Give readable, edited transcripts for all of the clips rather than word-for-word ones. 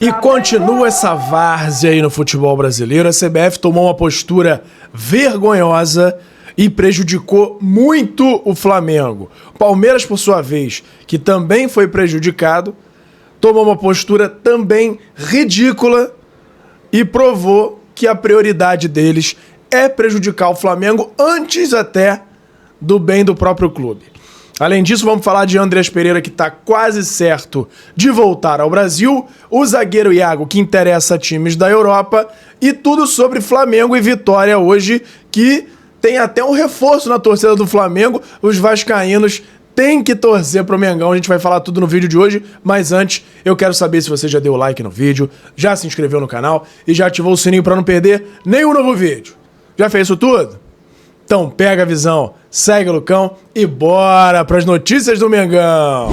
E continua essa várzea aí no futebol brasileiro. A CBF tomou uma postura vergonhosa e prejudicou muito o Flamengo. Palmeiras, por sua vez, que também foi prejudicado, tomou uma postura também ridícula e provou que a prioridade deles é prejudicar o Flamengo antes até do bem do próprio clube. Além disso, vamos falar de Andreas Pereira, que está quase certo de voltar ao Brasil, o zagueiro Iago, que interessa a times da Europa, e tudo sobre Flamengo e Vitória hoje, que tem até um reforço na torcida do Flamengo. Os vascaínos têm que torcer pro Mengão. A gente vai falar tudo no vídeo de hoje, mas antes eu quero saber se você já deu like no vídeo, já se inscreveu no canal e já ativou o sininho para não perder nenhum novo vídeo. Já fez isso tudo? Então pega a visão, segue o Lucão e bora pras notícias do Mengão.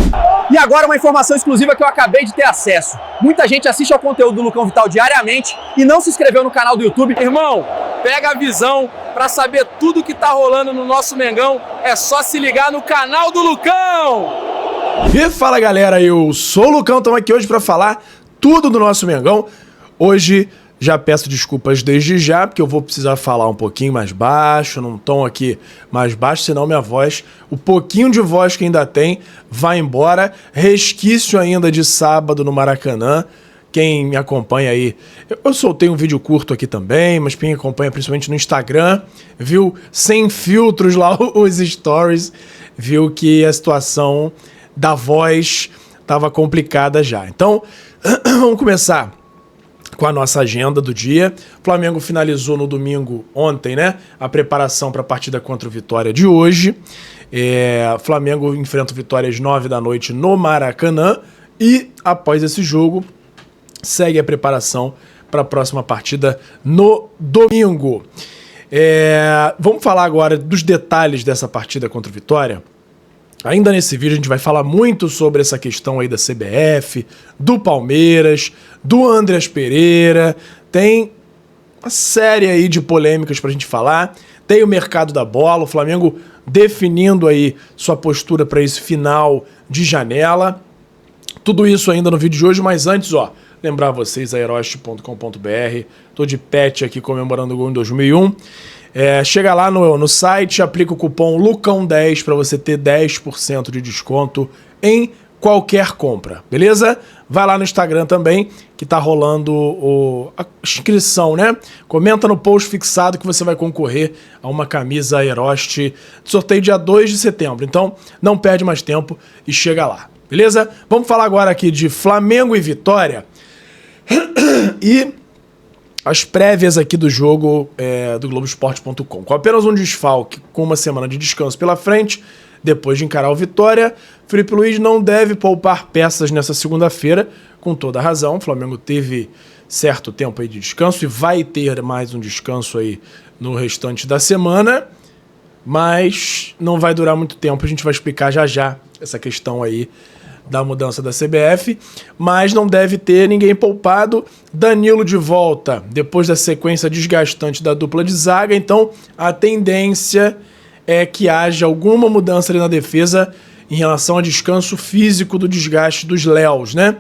E agora uma informação exclusiva que eu acabei de ter acesso. Muita gente assiste ao conteúdo do Lucão Vital diariamente e não se inscreveu no canal do YouTube. Irmão, pega a visão pra saber tudo que tá rolando no nosso Mengão. É só se ligar no canal do Lucão. E fala galera, eu sou o Lucão, estamos aqui hoje pra falar tudo do nosso Mengão. Hoje já peço desculpas desde já, porque eu vou precisar falar um pouquinho mais baixo, num tom aqui mais baixo, senão minha voz, o pouquinho de voz que ainda tem, vai embora. Resquício ainda de sábado no Maracanã. Quem me acompanha aí, eu soltei um vídeo curto aqui também, mas quem acompanha principalmente no Instagram, viu sem filtros lá os stories, viu que a situação da voz estava complicada já. Então, vamos começar com a nossa agenda do dia. O Flamengo finalizou no domingo, ontem, né? A preparação para a partida contra o Vitória de hoje. Flamengo enfrenta o Vitória às 9 da noite no Maracanã. E, após esse jogo, segue a preparação para a próxima partida no domingo. Vamos falar agora dos detalhes dessa partida contra o Vitória. Ainda nesse vídeo a gente vai falar muito sobre essa questão aí da CBF, do Palmeiras, do Andreas Pereira. Tem uma série aí de polêmicas pra gente falar. Tem o mercado da bola, o Flamengo definindo aí sua postura para esse final de janela. Tudo isso ainda no vídeo de hoje, mas antes, lembrar vocês, aeroste.com.br. Tô de pet aqui comemorando o gol em 2001. Chega lá no site, aplica o cupom LUCÃO10 para você ter 10% de desconto em qualquer compra, beleza? Vai lá no Instagram também, que tá rolando a inscrição, né? Comenta no post fixado que você vai concorrer a uma camisa Aeroste, sorteio dia 2 de setembro. Então, não perde mais tempo e chega lá, beleza? Vamos falar agora aqui de Flamengo e Vitória. E as prévias aqui do jogo do Globoesporte.com. Com apenas um desfalque, com uma semana de descanso pela frente, depois de encarar o Vitória, Felipe Luiz não deve poupar peças nessa segunda-feira, com toda a razão. O Flamengo teve certo tempo aí de descanso e vai ter mais um descanso aí no restante da semana, mas não vai durar muito tempo, a gente vai explicar já já essa questão aí da mudança da CBF, mas não deve ter ninguém poupado. Danilo de volta, depois da sequência desgastante da dupla de zaga, então a tendência é que haja alguma mudança ali na defesa em relação ao descanso físico do desgaste dos Léos, né?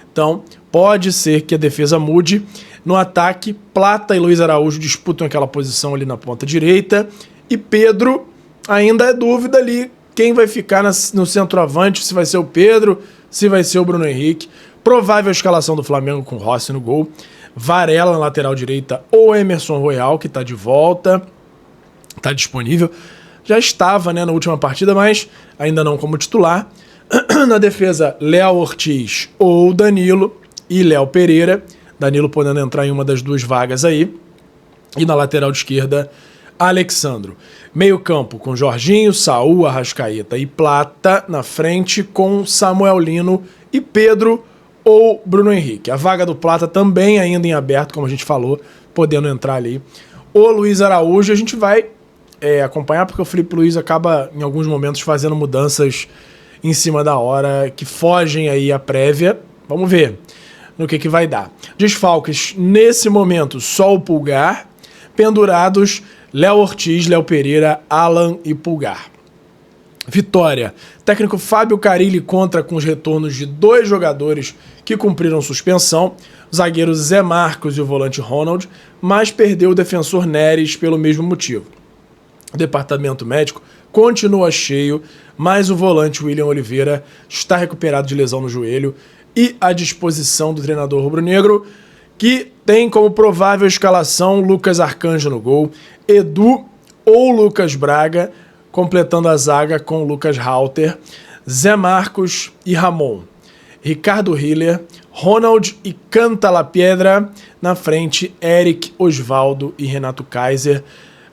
Então, pode ser que a defesa mude. No ataque, Plata e Luiz Araújo disputam aquela posição ali na ponta direita, e Pedro ainda é dúvida ali quem vai ficar no centroavante, se vai ser o Pedro, se vai ser o Bruno Henrique. Provável escalação do Flamengo com Rossi no gol. Varela na lateral direita ou Emerson Royal, que está de volta, está disponível. Já estava, né, na última partida, mas ainda não como titular. Na defesa, Léo Ortiz ou Danilo e Léo Pereira. Danilo podendo entrar em uma das duas vagas aí. E na lateral de esquerda, Alexandro. Meio campo com Jorginho, Saúl, Arrascaeta e Plata na frente, com Samuel Lino e Pedro ou Bruno Henrique. A vaga do Plata também ainda em aberto, como a gente falou, podendo entrar ali o Luiz Araújo. A gente vai acompanhar, porque o Felipe Luiz acaba em alguns momentos fazendo mudanças em cima da hora que fogem aí à prévia. Vamos ver no que vai dar. Desfalques nesse momento, só o Pulgar. Pendurados, Léo Ortiz, Léo Pereira, Alan e Pulgar. Vitória. Técnico Fábio Carille conta com os retornos de 2 jogadores que cumpriram suspensão, o zagueiro Zé Marcos e o volante Ronald, mas perdeu o defensor Neres pelo mesmo motivo. O departamento médico continua cheio, mas o volante William Oliveira está recuperado de lesão no joelho e à disposição do treinador rubro-negro, que tem como provável escalação Lucas Arcanjo no gol, Edu ou Lucas Braga, completando a zaga com Lucas Halter, Zé Marcos e Ramon, Ricardo Hiller, Ronald e Canta La Piedra, na frente Eric, Osvaldo e Renato Kaiser.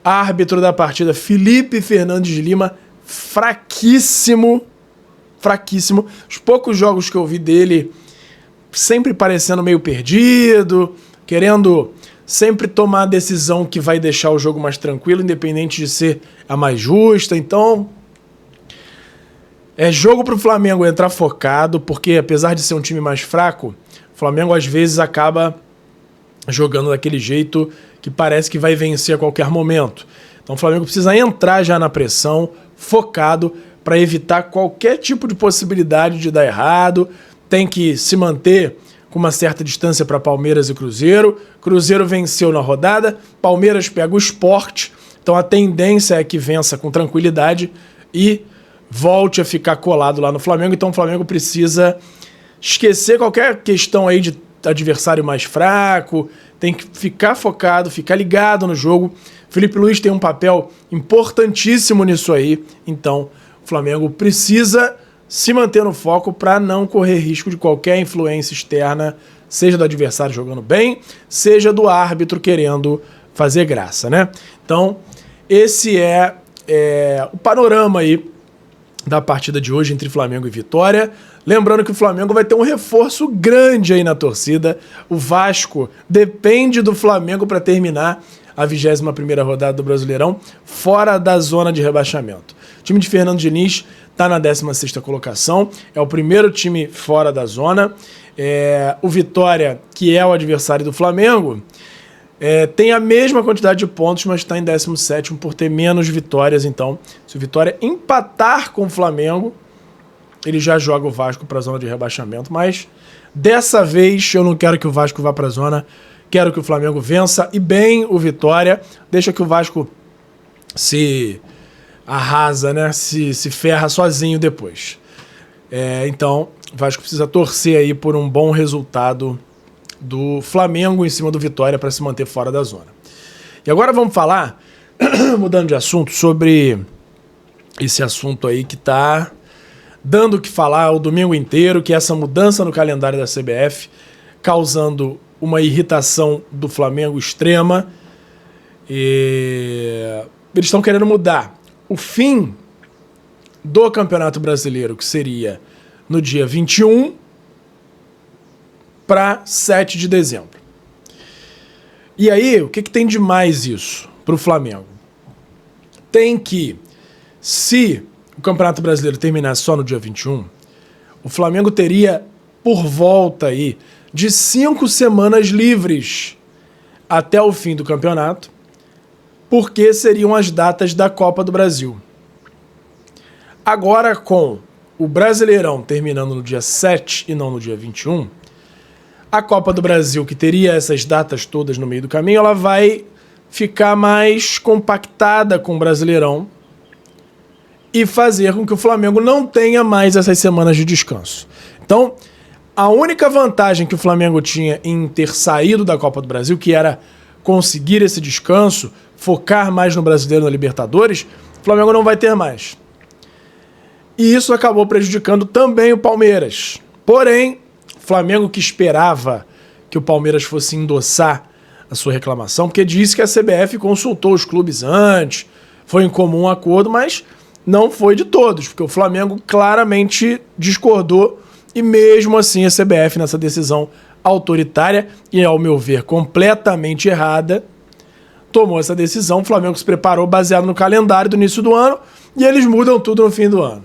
Árbitro da partida, Felipe Fernandes Lima, fraquíssimo. Os poucos jogos que eu vi dele, sempre parecendo meio perdido, querendo sempre tomar a decisão que vai deixar o jogo mais tranquilo, independente de ser a mais justa. Então, é jogo pro Flamengo entrar focado, porque apesar de ser um time mais fraco, o Flamengo às vezes acaba jogando daquele jeito que parece que vai vencer a qualquer momento. Então o Flamengo precisa entrar já na pressão, focado, para evitar qualquer tipo de possibilidade de dar errado. Tem que se manter com uma certa distância para Palmeiras e Cruzeiro. Cruzeiro venceu na rodada, Palmeiras pega o Sport, então a tendência é que vença com tranquilidade e volte a ficar colado lá no Flamengo. Então o Flamengo precisa esquecer qualquer questão aí de adversário mais fraco, tem que ficar focado, ficar ligado no jogo. Felipe Luiz tem um papel importantíssimo nisso aí, então o Flamengo precisa se manter no foco para não correr risco de qualquer influência externa, seja do adversário jogando bem, seja do árbitro querendo fazer graça, né? Então, esse é o panorama aí da partida de hoje entre Flamengo e Vitória. Lembrando que o Flamengo vai ter um reforço grande aí na torcida. O Vasco depende do Flamengo para terminar a 21ª rodada do Brasileirão fora da zona de rebaixamento. O time de Fernando Diniz está na 16ª colocação, é o primeiro time fora da zona. O Vitória, que é o adversário do Flamengo, tem a mesma quantidade de pontos, mas está em 17º por ter menos vitórias. Então, se o Vitória empatar com o Flamengo, ele já joga o Vasco para a zona de rebaixamento. Mas dessa vez eu não quero que o Vasco vá para a zona, quero que o Flamengo vença e bem o Vitória, deixa que o Vasco se arrasa, né? Se ferra sozinho depois. Então, o Vasco precisa torcer aí por um bom resultado do Flamengo em cima do Vitória para se manter fora da zona. E agora vamos falar, mudando de assunto, sobre esse assunto aí que tá dando o que falar o domingo inteiro, que é essa mudança no calendário da CBF, causando uma irritação do Flamengo extrema. E eles estão querendo mudar o fim do Campeonato Brasileiro, que seria no dia 21, para 7 de dezembro. E aí, o que tem de mais isso para o Flamengo? Tem que, se o Campeonato Brasileiro terminasse só no dia 21, o Flamengo teria por volta aí de 5 semanas livres até o fim do campeonato, porque seriam as datas da Copa do Brasil. Agora, com o Brasileirão terminando no dia 7 e não no dia 21, a Copa do Brasil, que teria essas datas todas no meio do caminho, ela vai ficar mais compactada com o Brasileirão e fazer com que o Flamengo não tenha mais essas semanas de descanso. Então, a única vantagem que o Flamengo tinha em ter saído da Copa do Brasil, que era conseguir esse descanso, focar mais no Brasileiro, na Libertadores, o Flamengo não vai ter mais. E isso acabou prejudicando também o Palmeiras. Porém, o Flamengo, que esperava que o Palmeiras fosse endossar a sua reclamação, porque disse que a CBF consultou os clubes antes, foi em comum acordo, mas não foi de todos, porque o Flamengo claramente discordou e mesmo assim a CBF, nessa decisão autoritária e, ao meu ver, completamente errada, tomou essa decisão. O Flamengo se preparou baseado no calendário do início do ano e eles mudam tudo no fim do ano.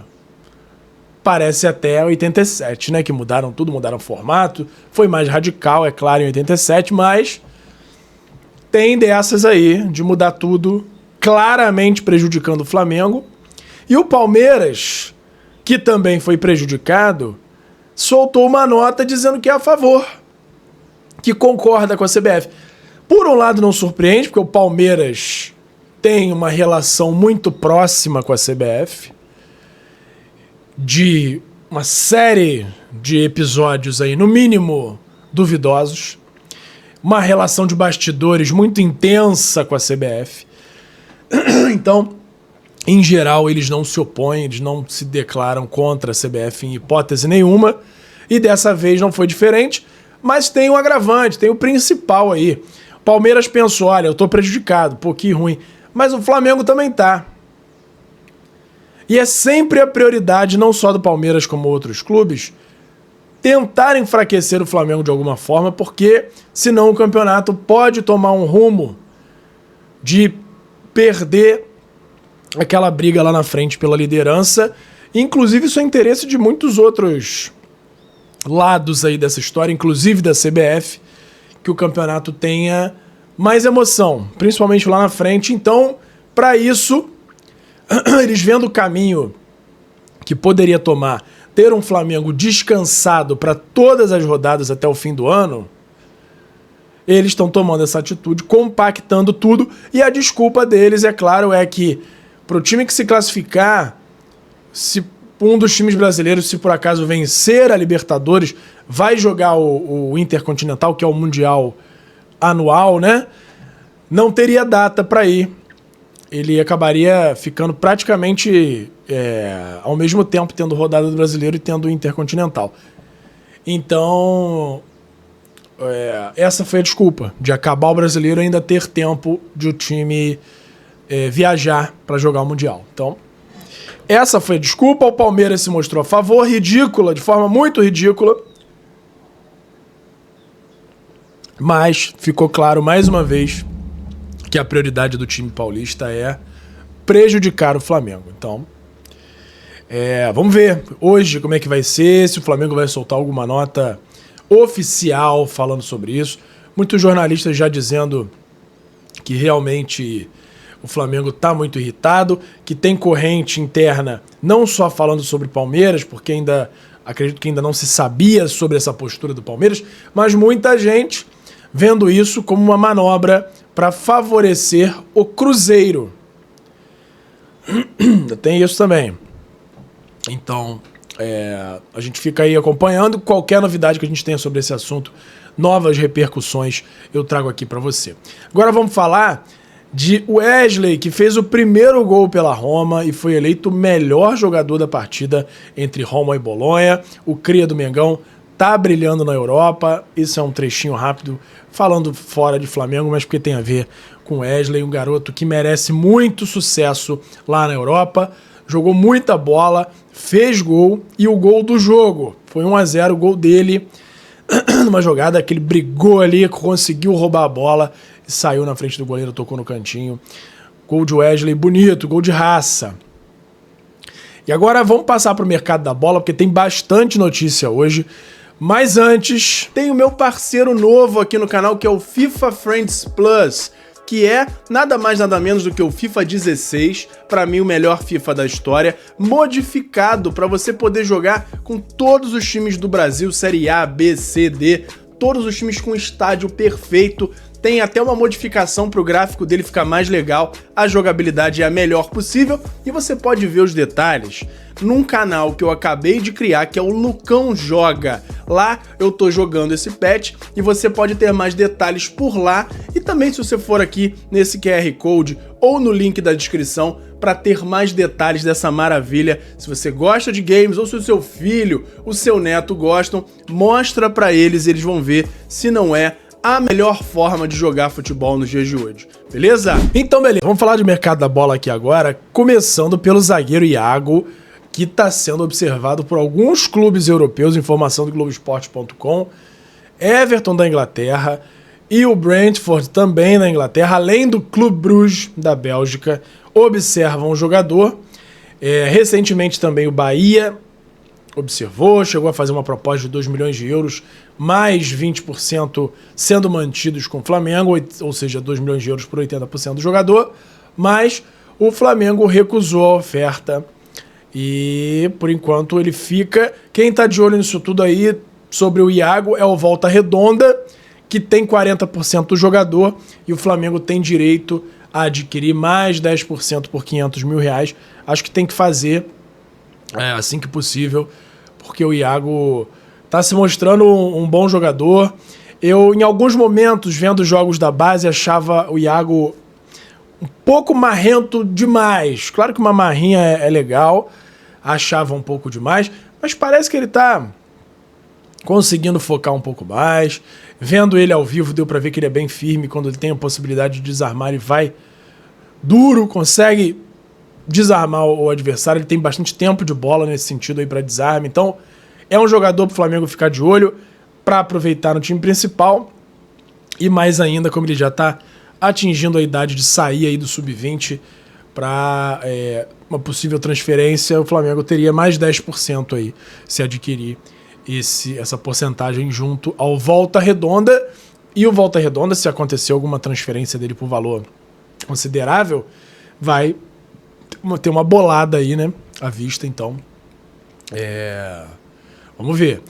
Parece até 87, né? Que mudaram tudo, mudaram o formato. Foi mais radical, é claro, em 87, mas tem dessas aí de mudar tudo, claramente prejudicando o Flamengo. E o Palmeiras, que também foi prejudicado, soltou uma nota dizendo que é a favor, que concorda com a CBF. Por um lado não surpreende, porque o Palmeiras tem uma relação muito próxima com a CBF, de uma série de episódios aí, no mínimo, duvidosos, uma relação de bastidores muito intensa com a CBF. Então, em geral, eles não se opõem, eles não se declaram contra a CBF em hipótese nenhuma, e dessa vez não foi diferente, mas tem um agravante, tem o principal aí. O Palmeiras pensou, olha, eu tô prejudicado, pô, que ruim, mas o Flamengo também tá. E é sempre a prioridade, não só do Palmeiras como outros clubes, tentar enfraquecer o Flamengo de alguma forma, porque senão o campeonato pode tomar um rumo de perder aquela briga lá na frente pela liderança. Inclusive isso é interesse de muitos outros lados aí dessa história, inclusive da CBF, que o campeonato tenha mais emoção, principalmente lá na frente. Então, para isso, eles vendo o caminho que poderia tomar ter um Flamengo descansado para todas as rodadas até o fim do ano, eles estão tomando essa atitude, compactando tudo, e a desculpa deles, é claro, é que para o time que se classificar, se um dos times brasileiros, se por acaso vencer a Libertadores, vai jogar o Intercontinental, que é o Mundial anual, né? Não teria data para ir. Ele acabaria ficando praticamente ao mesmo tempo tendo rodada do Brasileiro e tendo o Intercontinental. Então, essa foi a desculpa, de acabar o Brasileiro e ainda ter tempo de o time viajar para jogar o Mundial. Então, essa foi a desculpa. O Palmeiras se mostrou a favor, ridícula, de forma muito ridícula. Mas ficou claro mais uma vez que a prioridade do time paulista é prejudicar o Flamengo. Então, vamos ver hoje como é que vai ser, se o Flamengo vai soltar alguma nota oficial falando sobre isso. Muitos jornalistas já dizendo que realmente o Flamengo está muito irritado, que tem corrente interna não só falando sobre Palmeiras, porque acredito que ainda não se sabia sobre essa postura do Palmeiras, mas muita gente vendo isso como uma manobra para favorecer o Cruzeiro. Tem isso também. Então, a gente fica aí acompanhando. Qualquer novidade que a gente tenha sobre esse assunto, novas repercussões, eu trago aqui para você. Agora vamos falar de Wesley, que fez o primeiro gol pela Roma e foi eleito o melhor jogador da partida entre Roma e Bolonha. O cria do Mengão tá brilhando na Europa. Isso é um trechinho rápido, falando fora de Flamengo, mas porque tem a ver com Wesley, um garoto que merece muito sucesso lá na Europa. Jogou muita bola, fez gol, e o gol do jogo foi 1-0, o gol dele, numa jogada que ele brigou ali, conseguiu roubar a bola e saiu na frente do goleiro, tocou no cantinho. Gol de Wesley, bonito, gol de raça. E agora vamos passar para o mercado da bola, porque tem bastante notícia hoje. Mas antes, tem o meu parceiro novo aqui no canal, que é o FIFA Friends Plus, que é nada mais nada menos do que o FIFA 16, para mim o melhor FIFA da história, modificado para você poder jogar com todos os times do Brasil, Série A, B, C, D, todos os times com estádio perfeito. Tem até uma modificação para o gráfico dele ficar mais legal, a jogabilidade é a melhor possível, e você pode ver os detalhes num canal que eu acabei de criar, que é o Lucão Joga. Lá eu tô jogando esse patch e você pode ter mais detalhes por lá, e também se você for aqui nesse QR Code ou no link da descrição para ter mais detalhes dessa maravilha. Se você gosta de games ou se o seu filho, o seu neto gostam, mostra para eles, eles vão ver se não é a melhor forma de jogar futebol nos dias de hoje, beleza? Então beleza, vamos falar de mercado da bola aqui agora, começando pelo zagueiro Iago, que está sendo observado por alguns clubes europeus, informação do Globoesporte.com, Everton da Inglaterra e o Brentford também da Inglaterra, além do Clube Bruges da Bélgica, observam o jogador. Recentemente também o Bahia observou, chegou a fazer uma proposta de 2 milhões de euros, mais 20% sendo mantidos com o Flamengo, ou seja, 2 milhões de euros por 80% do jogador, mas o Flamengo recusou a oferta E, por enquanto, ele fica. Quem tá de olho nisso tudo aí, sobre o Iago, é o Volta Redonda, que tem 40% do jogador, e o Flamengo tem direito a adquirir mais 10% por R$500 mil. Acho que tem que fazer assim que possível, porque o Iago tá se mostrando um bom jogador. Eu, em alguns momentos, vendo jogos da base, achava o Iago um pouco marrento demais. Claro que uma marrinha é legal, achava um pouco demais, mas parece que ele tá conseguindo focar um pouco mais. Vendo ele ao vivo, deu pra ver que ele é bem firme. Quando ele tem a possibilidade de desarmar, ele vai duro, consegue desarmar o adversário. Ele tem bastante tempo de bola nesse sentido aí pra desarme. Então, é um jogador pro Flamengo ficar de olho, pra aproveitar no time principal. E mais ainda, como ele já tá atingindo a idade de sair aí do sub-20 para uma possível transferência, o Flamengo teria mais 10% aí se adquirir essa porcentagem junto ao Volta Redonda. E o Volta Redonda, se acontecer alguma transferência dele por valor considerável, vai ter uma bolada aí, né, à vista. Então, vamos ver.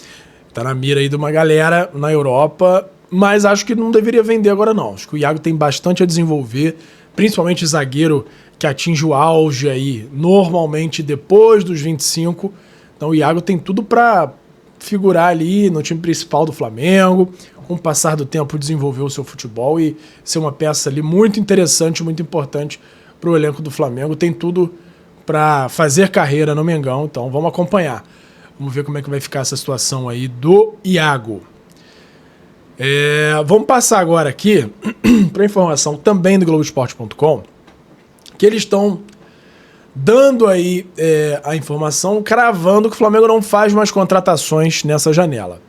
Tá na mira aí de uma galera na Europa, mas acho que não deveria vender agora não. Acho que o Iago tem bastante a desenvolver, principalmente zagueiro que atinge o auge aí normalmente depois dos 25. Então o Iago tem tudo para figurar ali no time principal do Flamengo, com o passar do tempo desenvolver o seu futebol e ser uma peça ali muito interessante, muito importante para o elenco do Flamengo. Tem tudo para fazer carreira no Mengão, então vamos acompanhar. Vamos ver como é que vai ficar essa situação aí do Iago. Vamos passar agora aqui para informação também do Globoesporte.com, que eles estão dando aí a informação, cravando que o Flamengo não faz mais contratações nessa janela.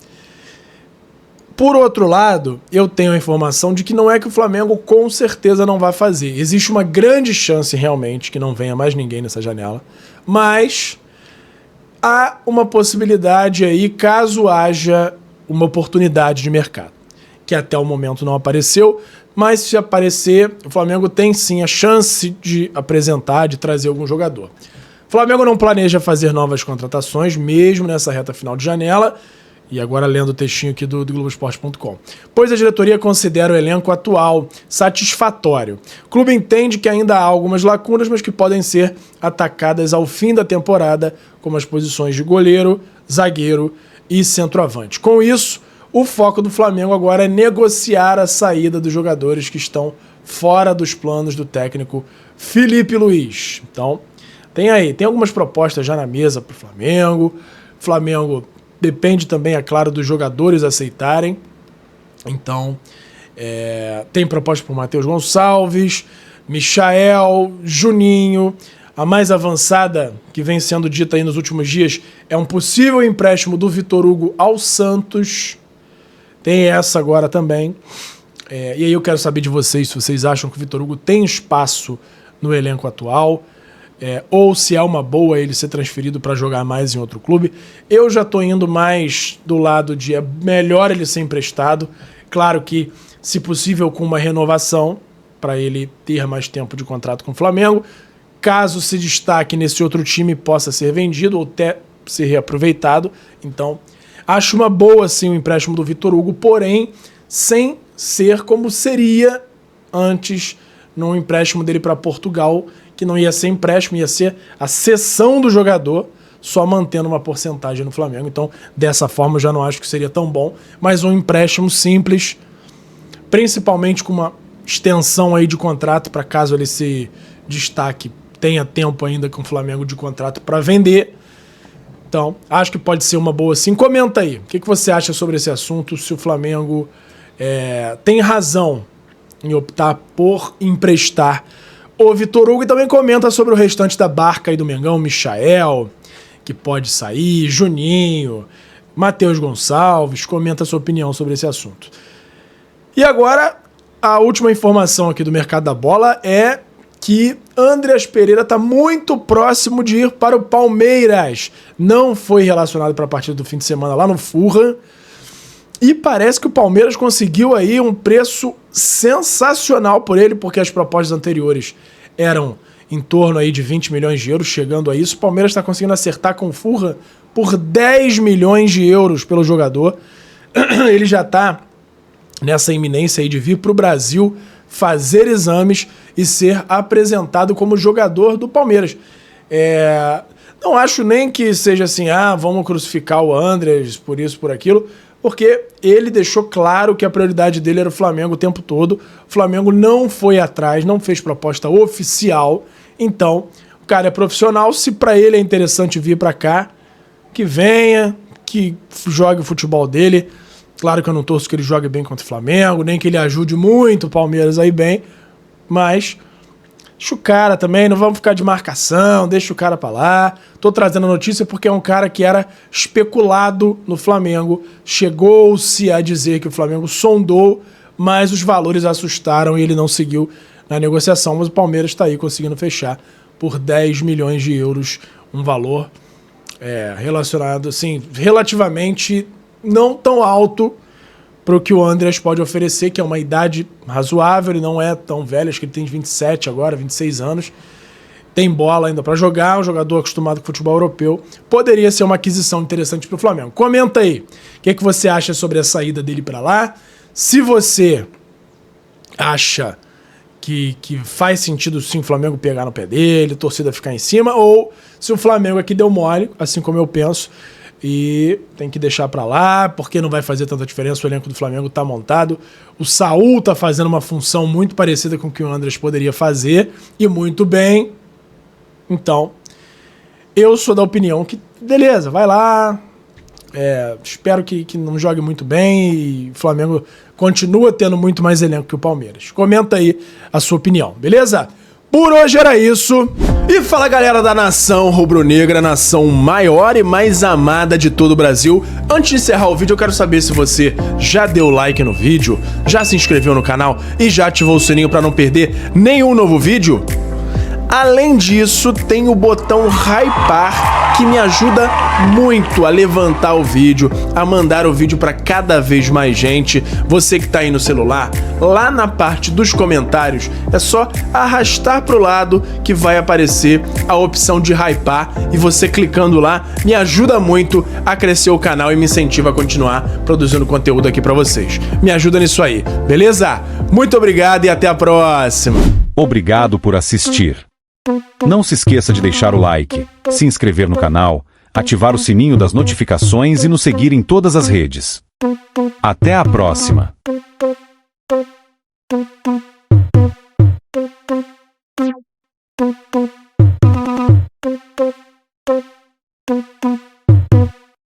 Por outro lado, eu tenho a informação de que não é que o Flamengo com certeza não vai fazer. Existe uma grande chance realmente que não venha mais ninguém nessa janela, mas há uma possibilidade aí caso haja uma oportunidade de mercado, que até o momento não apareceu, mas se aparecer, o Flamengo tem sim a chance de apresentar, de trazer algum jogador. O Flamengo não planeja fazer novas contratações, mesmo nessa reta final de janela, e agora lendo o textinho aqui do Globoesporte.com. Pois a diretoria considera o elenco atual satisfatório. O clube entende que ainda há algumas lacunas, mas que podem ser atacadas ao fim da temporada, como as posições de goleiro, zagueiro e centroavante. Com isso, o foco do Flamengo agora é negociar a saída dos jogadores que estão fora dos planos do técnico Felipe Luiz. Então, tem algumas propostas já na mesa para o Flamengo. O Flamengo depende também, é claro, dos jogadores aceitarem. Então, tem proposta por Matheus Gonçalves, Michael, Juninho. A mais avançada, que vem sendo dita aí nos últimos dias, é um possível empréstimo do Vitor Hugo ao Santos. Tem essa agora também. E aí eu quero saber de vocês se vocês acham que o Vitor Hugo tem espaço no elenco atual, ou se é uma boa ele ser transferido para jogar mais em outro clube. Eu já estou indo mais do lado de melhor ele ser emprestado. Claro que, se possível, com uma renovação, para ele ter mais tempo de contrato com o Flamengo. Caso se destaque nesse outro time, possa ser vendido ou até ser reaproveitado. Então, acho uma boa, sim, o empréstimo do Vitor Hugo, porém, sem ser como seria antes no empréstimo dele para Portugal, que não ia ser empréstimo, ia ser a cessão do jogador, só mantendo uma porcentagem no Flamengo. Então, dessa forma, eu já não acho que seria tão bom, mas um empréstimo simples, principalmente com uma extensão aí de contrato, para caso ele se destaque, tenha tempo ainda com o Flamengo de contrato para vender. Então, acho que pode ser uma boa sim. Comenta aí, o que você acha sobre esse assunto, se o Flamengo tem razão em optar por emprestar o Vitor Hugo, e também comenta sobre o restante da barca aí do Mengão, Michael, que pode sair, Juninho, Matheus Gonçalves, comenta a sua opinião sobre esse assunto. E agora, a última informação aqui do mercado da bola é que Andreas Pereira está muito próximo de ir para o Palmeiras. Não foi relacionado para a partida do fim de semana lá no Fulham. E parece que o Palmeiras conseguiu aí um preço sensacional por ele, porque as propostas anteriores eram em torno aí de 20 milhões de euros, chegando a isso. O Palmeiras está conseguindo acertar com Furra por 10 milhões de euros pelo jogador. Ele já está nessa iminência aí de vir para o Brasil, fazer exames e ser apresentado como jogador do Palmeiras. Não acho nem que seja assim, vamos crucificar o Andrés por isso, por aquilo, porque ele deixou claro que a prioridade dele era o Flamengo o tempo todo. O Flamengo não foi atrás, não fez proposta oficial. Então, o cara é profissional. Se para ele é interessante vir para cá, que venha, que jogue o futebol dele. Claro que eu não torço que ele jogue bem contra o Flamengo, nem que ele ajude muito o Palmeiras aí bem, mas deixa o cara também, não vamos ficar de marcação, deixa o cara pra lá. Tô trazendo a notícia porque é um cara que era especulado no Flamengo. Chegou-se a dizer que o Flamengo sondou, mas os valores assustaram e ele não seguiu na negociação. Mas o Palmeiras está aí conseguindo fechar por 10 milhões de euros, um valor relacionado, assim, relativamente não tão alto para o que o Andrés pode oferecer, que é uma idade razoável, ele não é tão velho, acho que ele tem 27 agora, 26 anos, tem bola ainda para jogar, um jogador acostumado com futebol europeu, poderia ser uma aquisição interessante para o Flamengo. Comenta aí, o que você acha sobre a saída dele para lá, se você acha que faz sentido sim o Flamengo pegar no pé dele, a torcida ficar em cima, ou se o Flamengo aqui deu mole, assim como eu penso, e tem que deixar pra lá, porque não vai fazer tanta diferença, o elenco do Flamengo tá montado. O Saúl tá fazendo uma função muito parecida com o que o Andrés poderia fazer, e muito bem. Então, eu sou da opinião que, beleza, vai lá, espero que não jogue muito bem, e o Flamengo continua tendo muito mais elenco que o Palmeiras. Comenta aí a sua opinião, beleza? Por hoje era isso. E fala, galera da nação rubro-negra, nação maior e mais amada de todo o Brasil. Antes de encerrar o vídeo, eu quero saber se você já deu like no vídeo, já se inscreveu no canal e já ativou o sininho para não perder nenhum novo vídeo. Além disso, tem o botão hypar, que me ajuda muito a levantar o vídeo, a mandar o vídeo para cada vez mais gente. Você que tá aí no celular, lá na parte dos comentários, é só arrastar pro lado que vai aparecer a opção de hypar, e você clicando lá me ajuda muito a crescer o canal e me incentiva a continuar produzindo conteúdo aqui para vocês. Me ajuda nisso aí, beleza? Muito obrigado e até a próxima. Obrigado por assistir. Não se esqueça de deixar o like, se inscrever no canal, ativar o sininho das notificações e nos seguir em todas as redes. Até a próxima!